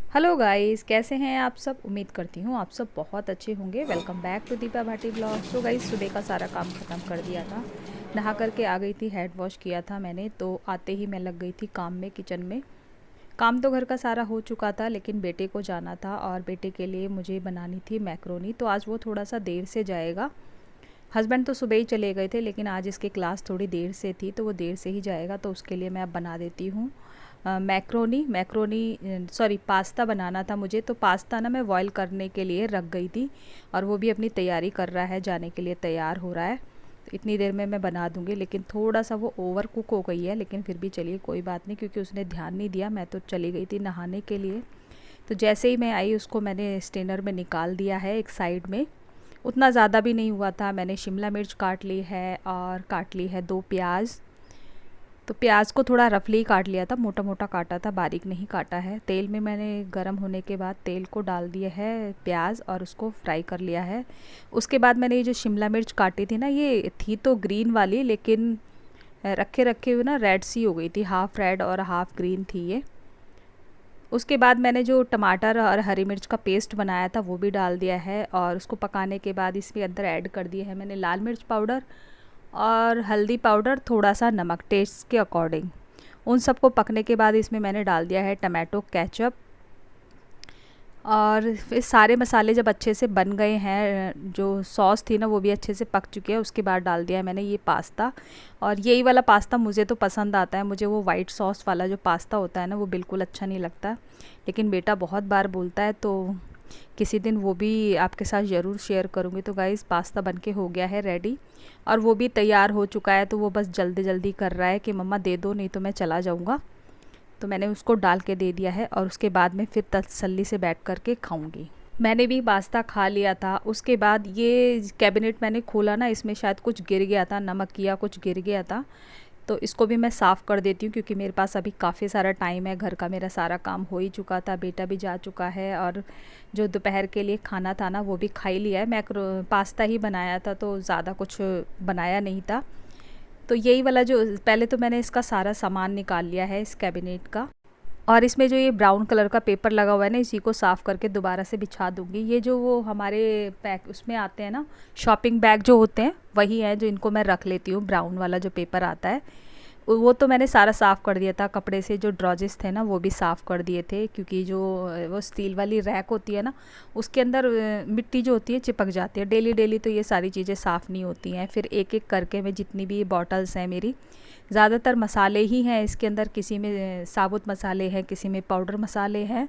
Hello guys, कैसे हैं आप सब। उम्मीद करती हूँ आप सब बहुत अच्छे होंगे। Welcome back to Deepa Bhati blog. तो गाइस, सुबह का सारा काम ख़त्म कर दिया था। नहा करके आ गई थी, हेड वॉश किया था मैंने। तो आते ही मैं लग गई थी काम में, किचन में। काम तो घर का सारा हो चुका था, लेकिन बेटे को जाना था और बेटे के लिए मुझे बनानी थी मैक्रोनी। तो आज वो थोड़ा सा देर से जाएगा। हस्बैंड तो सुबह ही चले गए थे, लेकिन आज इसकी क्लास थोड़ी देर से थी, तो वो देर से ही जाएगा। तो उसके लिए मैं अब बना देती हूँ मैक्रोनी सॉरी पास्ता बनाना था मुझे। तो पास्ता ना मैं बॉईल करने के लिए रख गई थी, और वो भी अपनी तैयारी कर रहा है, जाने के लिए तैयार हो रहा है। तो इतनी देर में मैं बना दूँगी, लेकिन थोड़ा सा वो ओवर कुक हो गई है। लेकिन फिर भी चलिए, कोई बात नहीं, क्योंकि उसने ध्यान नहीं दिया। मैं तो चली गई थी नहाने के लिए। तो जैसे ही मैं आई, उसको मैंने स्ट्रेनर में निकाल दिया है एक साइड में। उतना ज़्यादा भी नहीं हुआ था। मैंने शिमला मिर्च काट ली है, और काट ली है 2 प्याज। तो प्याज को थोड़ा रफली काट लिया था, मोटा मोटा काटा था, बारीक नहीं काटा है। तेल में मैंने गरम होने के बाद तेल को डाल दिया है प्याज, और उसको फ्राई कर लिया है। उसके बाद मैंने ये जो शिमला मिर्च काटी थी ना, ये थी तो ग्रीन वाली, लेकिन रखे रखे हुए ना रेड सी हो गई थी। हाफ़ रेड और हाफ़ ग्रीन थी ये। उसके बाद मैंने जो टमाटर और हरी मिर्च का पेस्ट बनाया था वो भी डाल दिया है, और उसको पकाने के बाद इसके अंदर ऐड कर दिया है मैंने लाल मिर्च पाउडर और हल्दी पाउडर, थोड़ा सा नमक टेस्ट के अकॉर्डिंग। उन सबको पकने के बाद इसमें मैंने डाल दिया है टमाटो केचप। और फिर सारे मसाले जब अच्छे से बन गए हैं, जो सॉस थी ना वो भी अच्छे से पक चुकी है, उसके बाद डाल दिया है मैंने ये पास्ता। और यही वाला पास्ता मुझे तो पसंद आता है। मुझे वो वाइट सॉस वाला जो पास्ता होता है ना, वो बिल्कुल अच्छा नहीं लगता। लेकिन बेटा बहुत बार बोलता है, तो किसी दिन वो भी आपके साथ ज़रूर शेयर करूँगी। तो गाइस, पास्ता बनके हो गया है रेडी, और वो भी तैयार हो चुका है। तो वो बस जल्दी जल्दी कर रहा है कि मम्मा दे दो, नहीं तो मैं चला जाऊँगा। तो मैंने उसको डाल के दे दिया है, और उसके बाद में फिर तसल्ली से बैठ कर के खाऊँगी। मैंने भी पास्ता खा लिया था। उसके बाद ये कैबिनेट मैंने खोला ना, इसमें शायद कुछ गिर गया था, नमक या कुछ गिर गया था। तो इसको भी मैं साफ़ कर देती हूँ, क्योंकि मेरे पास अभी काफ़ी सारा टाइम है। घर का मेरा सारा काम हो ही चुका था, बेटा भी जा चुका है, और जो दोपहर के लिए खाना था ना वो भी खा ही लिया है। मैं पास्ता ही बनाया था, तो ज़्यादा कुछ बनाया नहीं था। तो यही वाला जो पहले तो मैंने इसका सारा सामान निकाल लिया है इस कैबिनेट का। और इसमें जो ये ब्राउन कलर का पेपर लगा हुआ है ना, इसी को साफ़ करके दोबारा से बिछा दूँगी। ये जो वो हमारे पैक उसमें आते हैं ना, शॉपिंग बैग जो होते हैं, वही है जो इनको मैं रख लेती हूँ। ब्राउन वाला जो पेपर आता है वो तो मैंने सारा साफ़ कर दिया था कपड़े से। जो ड्रॉजेस थे ना वो भी साफ़ कर दिए थे, क्योंकि जो वो स्टील वाली रैक होती है ना, उसके अंदर मिट्टी जो होती है चिपक जाती है। डेली डेली तो ये सारी चीज़ें साफ़ नहीं होती हैं। फिर एक एक करके मैं जितनी भी बॉटल्स हैं मेरी, ज़्यादातर मसाले ही हैं इसके अंदर। किसी में साबुत मसाले हैं, किसी में पाउडर मसाले हैं।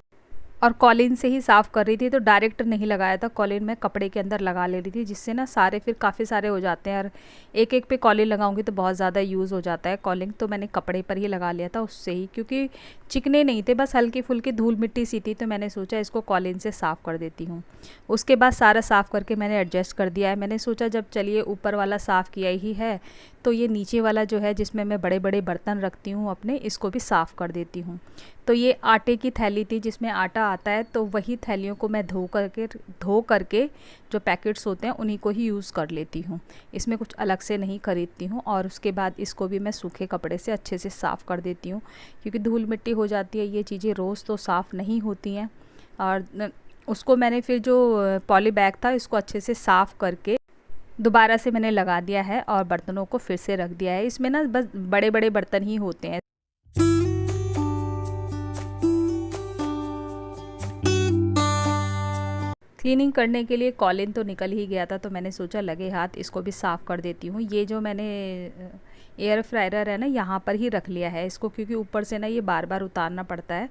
और कॉलिन से ही साफ़ कर रही थी, तो डायरेक्ट नहीं लगाया था। कॉलिन में कपड़े के अंदर लगा ले रही थी, जिससे ना सारे फिर काफ़ी सारे हो जाते हैं, और एक एक पे कॉलिन लगाऊंगी तो बहुत ज़्यादा यूज़ हो जाता है कॉलिन। तो मैंने कपड़े पर ही लगा लिया था उससे ही, क्योंकि चिकने नहीं थे, बस हल्की फुल्की धूल मिट्टी सी थी। तो मैंने सोचा इसको कॉलिन से साफ़ कर देती हूँ। उसके बाद सारा साफ़ करके मैंने एडजस्ट कर दिया है। मैंने सोचा जब चलिए ऊपर वाला साफ़ किया ही है, तो ये नीचे वाला जो है जिसमें मैं बड़े बड़े बर्तन रखती हूँ अपने, इसको भी साफ़ कर देती हूँ। तो ये आटे की थैली थी जिसमें आटा आता है, तो वही थैलियों को मैं धो करके जो पैकेट्स होते हैं उन्हीं को ही यूज़ कर लेती हूँ। इसमें कुछ अलग से नहीं खरीदती हूँ। और उसके बाद इसको भी मैं सूखे कपड़े से अच्छे से साफ़ कर देती हूँ, क्योंकि धूल मिट्टी हो जाती है। ये चीज़ें रोज़ तो साफ़ नहीं होती हैं। और उसको मैंने फिर जो पॉली बैग था इसको अच्छे से साफ़ करके दोबारा से मैंने लगा दिया है, और बर्तनों को फिर से रख दिया है। इसमें ना बस बड़े बड़े बर्तन ही होते हैं। क्लीनिंग करने के लिए कॉलिन तो निकल ही गया था, तो मैंने सोचा लगे हाथ इसको भी साफ़ कर देती हूँ। ये जो मैंने एयर फ्रायर है ना, यहाँ पर ही रख लिया है इसको, क्योंकि ऊपर से ना ये बार बार उतारना पड़ता है।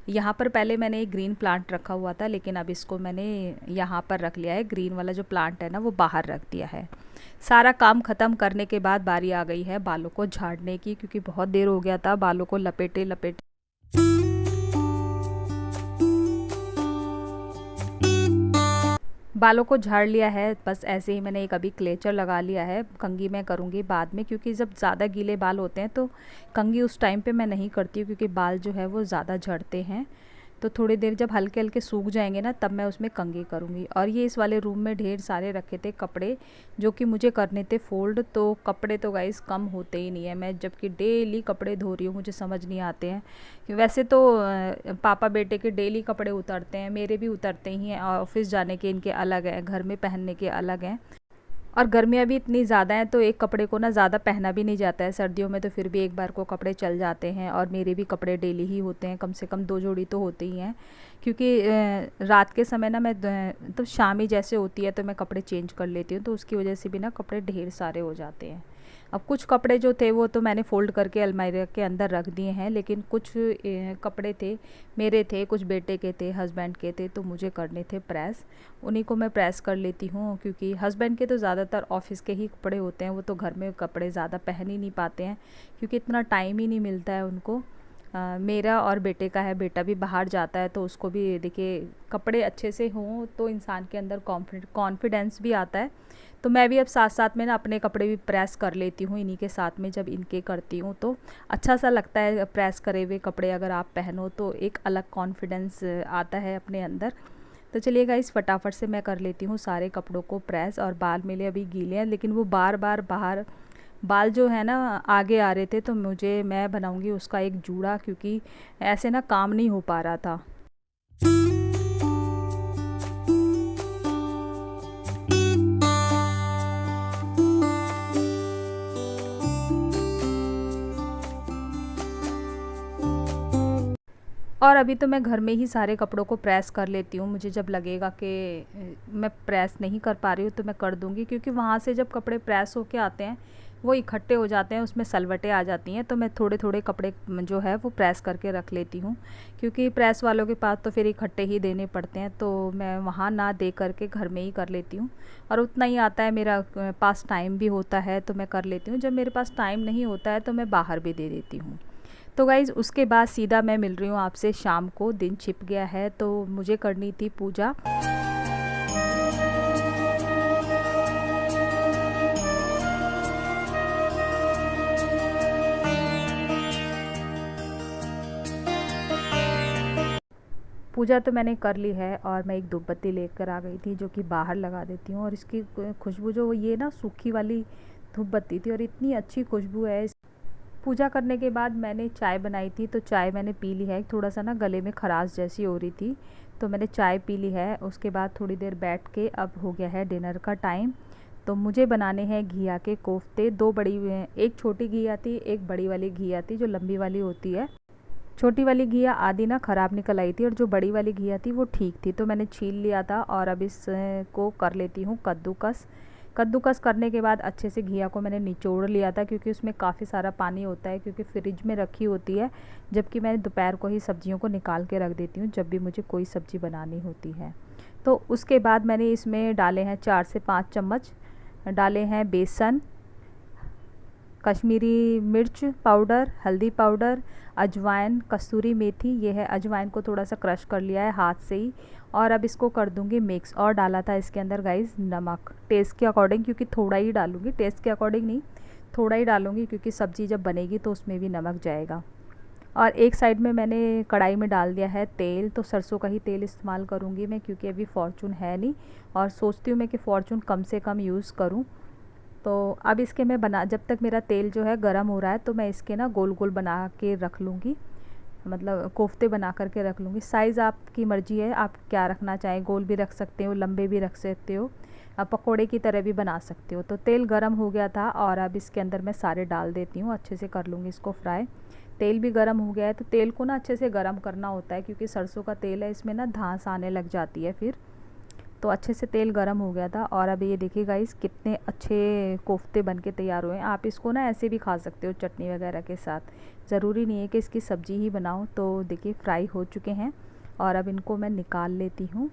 यहाँ पर पहले मैंने एक ग्रीन प्लांट रखा हुआ था, लेकिन अब इसको मैंने यहाँ पर रख लिया है। ग्रीन वाला जो प्लांट है ना वो बाहर रख दिया है। सारा काम ख़त्म करने के बाद बारी आ गई है बालों को झाड़ने की, क्योंकि बहुत देर हो गया था बालों को लपेटे लपेटे। बालों को झाड़ लिया है, बस ऐसे ही मैंने एक अभी क्लेचर लगा लिया है। कंघी मैं करूँगी बाद में, क्योंकि जब ज़्यादा गीले बाल होते हैं तो कंघी उस टाइम पे मैं नहीं करती हूँ, क्योंकि बाल जो है वो ज़्यादा झड़ते हैं। तो थोड़ी देर जब हल्के हल्के सूख जाएंगे ना, तब मैं उसमें कंघी करूँगी। और ये इस वाले रूम में ढेर सारे रखे थे कपड़े जो कि मुझे करने थे फ़ोल्ड। तो कपड़े तो गाइस कम होते ही नहीं है, मैं जबकि डेली कपड़े धो रही हूँ, मुझे समझ नहीं आते हैं कि वैसे तो पापा बेटे के डेली कपड़े उतरते हैं, मेरे भी उतरते ही हैं। ऑफिस जाने के इनके अलग हैं, घर में पहनने के अलग हैं। और गर्मियाँ भी इतनी ज़्यादा हैं तो एक कपड़े को ना ज़्यादा पहना भी नहीं जाता है। सर्दियों में तो फिर भी एक बार को कपड़े चल जाते हैं, और मेरे भी कपड़े डेली ही होते हैं, कम से कम 2 जोड़ी तो होते ही हैं। क्योंकि रात के समय ना मैं तो शाम ही जैसे होती है तो मैं कपड़े चेंज कर लेती हूँ, तो उसकी वजह से भी ना कपड़े ढेर सारे हो जाते हैं। अब कुछ कपड़े जो थे वो तो मैंने फ़ोल्ड करके अलमारी के अंदर रख दिए हैं, लेकिन कुछ कपड़े थे, मेरे थे, कुछ बेटे के थे, हस्बैंड के थे, तो मुझे करने थे प्रेस। उन्हीं को मैं प्रेस कर लेती हूँ, क्योंकि हस्बैंड के तो ज़्यादातर ऑफिस के ही कपड़े होते हैं, वो तो घर में कपड़े ज़्यादा पहन ही नहीं पाते हैं, क्योंकि इतना टाइम ही नहीं मिलता है उनको। मेरा और बेटे का है, बेटा भी बाहर जाता है, तो उसको भी देखिए कपड़े अच्छे से हों तो इंसान के अंदर कॉन्फिडेंस भी आता है। तो मैं भी अब साथ साथ में ना अपने कपड़े भी प्रेस कर लेती हूँ इन्हीं के साथ में। जब इनके करती हूँ तो अच्छा सा लगता है, प्रेस करे हुए कपड़े अगर आप पहनो तो एक अलग कॉन्फिडेंस आता है अपने अंदर। तो चलिए गाइस, फटाफट से मैं कर लेती हूँ सारे कपड़ों को प्रेस। और बाल मेरे अभी गीले हैं, लेकिन वो बार बार बाहर बाल जो है ना आगे आ रहे थे, तो मैं बनाऊँगी उसका एक जूड़ा, क्योंकि ऐसे ना काम नहीं हो पा रहा था। और अभी तो मैं घर में ही सारे कपड़ों को प्रेस कर लेती हूँ। मुझे जब लगेगा कि मैं प्रेस नहीं कर पा रही हूँ तो मैं कर दूँगी, क्योंकि वहाँ से जब कपड़े प्रेस होके आते हैं वो इकट्ठे हो जाते हैं, उसमें सलवटें आ जाती हैं। तो मैं थोड़े थोड़े कपड़े जो है वो प्रेस करके रख लेती हूँ, क्योंकि प्रेस वालों के पास तो फिर इकट्ठे ही देने पड़ते हैं, तो मैं वहाँ ना दे करके घर में ही कर लेती हूँ। और उतना ही आता है, मेरा पास टाइम भी होता है तो मैं कर लेती हूँ। जब मेरे पास टाइम नहीं होता है तो मैं बाहर भी दे देती हूँ। तो गाइज़ उसके बाद सीधा मैं मिल रही हूँ आपसे शाम को। दिन छिप गया है तो मुझे करनी थी पूजा। पूजा तो मैंने कर ली है, और मैं एक धूपबत्ती लेकर आ गई थी जो कि बाहर लगा देती हूँ। और इसकी खुशबू जो ये ना सूखी वाली धूपबत्ती थी, और इतनी अच्छी खुशबू है। पूजा करने के बाद मैंने चाय बनाई थी, तो चाय मैंने पी ली है। थोड़ा सा ना गले में खराश जैसी हो रही थी, तो मैंने चाय पी ली है। उसके बाद थोड़ी देर बैठ के अब हो गया है डिनर का टाइम। तो मुझे बनाने हैं घिया के कोफ्ते। 2 बड़ी, एक छोटी घिया थी, एक बड़ी वाली घिया थी जो लंबी वाली होती है। छोटी वाली घिया आधी ना ख़राब निकल आई थी, और जो बड़ी वाली घिया थी वो ठीक थी, तो मैंने छील लिया था। और अब इसको कर लेती हूँ कद्दूकस। कद्दूकस करने के बाद अच्छे से घिया को मैंने निचोड़ लिया था, क्योंकि उसमें काफ़ी सारा पानी होता है, क्योंकि फ्रिज में रखी होती है। जबकि मैं दोपहर को ही सब्जियों को निकाल के रख देती हूँ, जब भी मुझे कोई सब्ज़ी बनानी होती है। तो उसके बाद मैंने इसमें डाले हैं 4 से 5 चम्मच डाले हैं बेसन, कश्मीरी मिर्च पाउडर, हल्दी पाउडर, अजवाइन, कसूरी मेथी। ये है अजवाइन को थोड़ा सा क्रश कर लिया है हाथ से ही। और अब इसको कर दूंगी मिक्स। और डाला था इसके अंदर गाइस नमक टेस्ट के अकॉर्डिंग, क्योंकि थोड़ा ही डालूंगी, टेस्ट के अकॉर्डिंग नहीं, थोड़ा ही डालूंगी, क्योंकि सब्ज़ी जब बनेगी तो उसमें भी नमक जाएगा। और एक साइड में मैंने कढ़ाई में डाल दिया है तेल। तो सरसों का ही तेल इस्तेमाल करूँगी मैं, क्योंकि अभी फॉर्चून है नहीं, और सोचती हूँ मैं कि फॉर्चून कम से कम यूज़ करूँ। तो अब इसके मैं जब तक मेरा तेल जो है गर्म हो रहा है, तो मैं इसके ना गोल गोल बना के रख लूँगी, मतलब कोफ्ते बना करके रख लूँगी। साइज़ आपकी मर्ज़ी है, आप क्या रखना चाहें, गोल भी रख सकते हो, लंबे भी रख सकते हो, आप पकोड़े की तरह भी बना सकते हो। तो तेल गर्म हो गया था, और अब इसके अंदर मैं सारे डाल देती हूँ, अच्छे से कर लूँगी इसको फ्राई। तेल भी गर्म हो गया है, तो तेल को ना अच्छे से गर्म करना होता है, क्योंकि सरसों का तेल है, इसमें ना धांस आने लग जाती है फिर। तो अच्छे से तेल गरम हो गया था, और अब ये देखिए गाइस कितने अच्छे कोफ्ते बन के तैयार हुए हैं। आप इसको ना ऐसे भी खा सकते हो चटनी वगैरह के साथ, ज़रूरी नहीं है कि इसकी सब्ज़ी ही बनाओ। तो देखिए फ्राई हो चुके हैं, और अब इनको मैं निकाल लेती हूँ।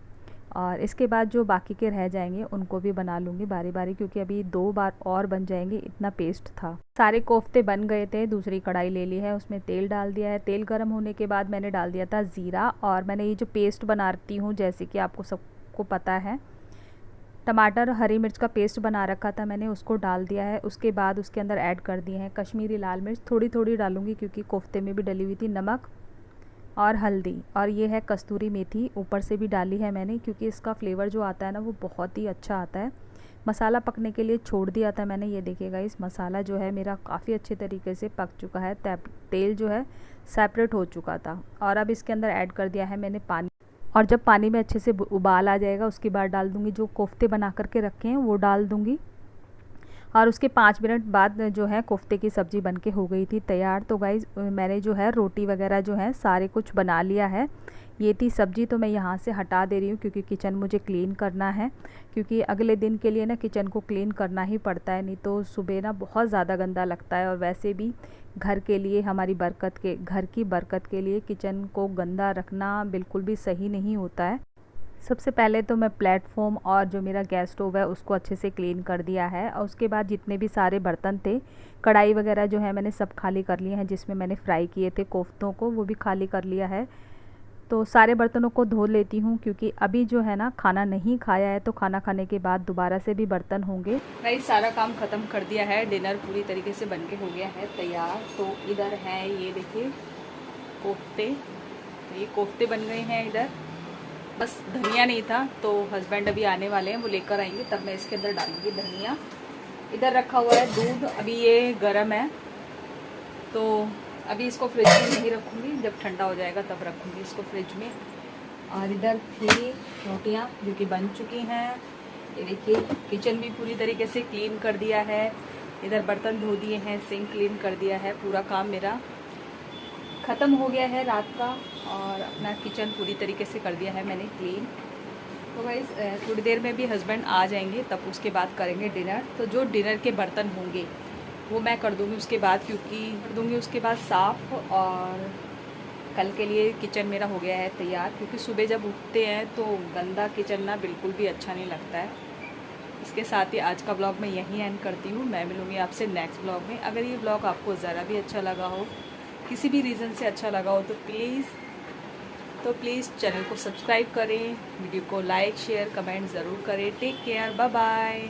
और इसके बाद जो बाकी के रह जाएंगे उनको भी बना लूँगी बारी बारी, क्योंकि अभी 2 बार और बन जाएंगे, इतना पेस्ट था। सारे कोफ्ते बन गए थे, दूसरी कढ़ाई ले ली है, उसमें तेल डाल दिया है। तेल गर्म होने के बाद मैंने डाल दिया था ज़ीरा, और मैंने ये जो पेस्ट बनाती हूँ, जैसे कि आपको सबको पता है, टमाटर हरी मिर्च का पेस्ट बना रखा था मैंने, उसको डाल दिया है। उसके बाद उसके अंदर ऐड कर दिए हैं कश्मीरी लाल मिर्च, थोड़ी थोड़ी डालूँगी क्योंकि कोफ्ते में भी डली हुई थी। नमक, और हल्दी, और ये है कस्तूरी मेथी ऊपर से भी डाली है मैंने, क्योंकि इसका फ्लेवर जो आता है ना वो बहुत ही अच्छा आता है। मसाला पकने के लिए छोड़ दिया था मैंने। ये देखिएगा, इस मसाला जो है मेरा काफ़ी अच्छे तरीके से पक चुका है, तेल जो है सेपरेट हो चुका था। और अब इसके अंदर ऐड कर दिया है मैंने पानी, और जब पानी में अच्छे से उबाल आ जाएगा उसके बाद डाल दूँगी जो कोफ्ते बना करके रखे हैं वो डाल दूँगी। और उसके 5 मिनट बाद जो है कोफ्ते की सब्ज़ी बनके हो गई थी तैयार। तो गाइज़ मैंने जो है रोटी वगैरह जो है सारे कुछ बना लिया है। ये थी सब्ज़ी, तो मैं यहाँ से हटा दे रही हूँ क्योंकि किचन मुझे क्लीन करना है, क्योंकि अगले दिन के लिए ना किचन को क्लीन करना ही पड़ता है, नहीं तो सुबह ना बहुत ज़्यादा गंदा लगता है। और वैसे भी घर के लिए, हमारी बरकत के, घर की बरकत के लिए किचन को गंदा रखना बिल्कुल भी सही नहीं होता है। सबसे पहले तो मैं प्लेटफॉर्म और जो मेरा गैस स्टोव है उसको अच्छे से क्लीन कर दिया है, और उसके बाद जितने भी सारे बर्तन थे, कढ़ाई वगैरह जो है मैंने सब खाली कर लिए हैं, जिसमें मैंने फ्राई किए थे कोफ्तों को, वो भी खाली कर लिया है। तो सारे बर्तनों को धो लेती हूँ, क्योंकि अभी जो है ना खाना नहीं खाया है, तो खाना खाने के बाद दोबारा से भी बर्तन होंगे। भाई सारा काम ख़त्म कर दिया है, डिनर पूरी तरीके से बनके हो गया है तैयार। तो इधर है, ये देखिए कोफ्ते, तो ये कोफ्ते बन गए हैं इधर। बस धनिया नहीं था, तो हस्बैंड अभी आने वाले हैं, वो लेकर आएंगे, तब मैं इसके अंदर डालूंगी धनिया। इधर रखा हुआ है दूध, अभी ये गर्म है, तो अभी इसको फ्रिज में नहीं रखूँगी, जब ठंडा हो जाएगा तब रखूँगी इसको फ्रिज में। और इधर थी रोटियाँ जो कि बन चुकी हैं। ये देखिए किचन भी पूरी तरीके से क्लीन कर दिया है, इधर बर्तन धो दिए हैं, सिंक क्लीन कर दिया है, पूरा काम मेरा ख़त्म हो गया है रात का। और अपना किचन पूरी तरीके से कर दिया है मैंने क्लीन। तो गाइस थोड़ी देर में भी हस्बैंड आ जाएंगे, तब उसके बाद करेंगे डिनर। तो जो डिनर के बर्तन होंगे वो मैं कर दूँगी उसके बाद, क्योंकि कर दूँगी उसके बाद साफ़। और कल के लिए किचन मेरा हो गया है तैयार, क्योंकि सुबह जब उठते हैं तो गंदा किचन ना बिल्कुल भी अच्छा नहीं लगता है। इसके साथ ही आज का ब्लॉग मैं यहीं एंड करती हूँ। मैं मिलूँगी आपसे नेक्स्ट ब्लॉग में। अगर ये ब्लॉग आपको ज़रा भी अच्छा लगा हो, किसी भी रीज़न से अच्छा लगा हो, तो प्लीज़ चैनल को सब्सक्राइब करें, वीडियो को लाइक शेयर कमेंट ज़रूर करें। Take care, bye bye.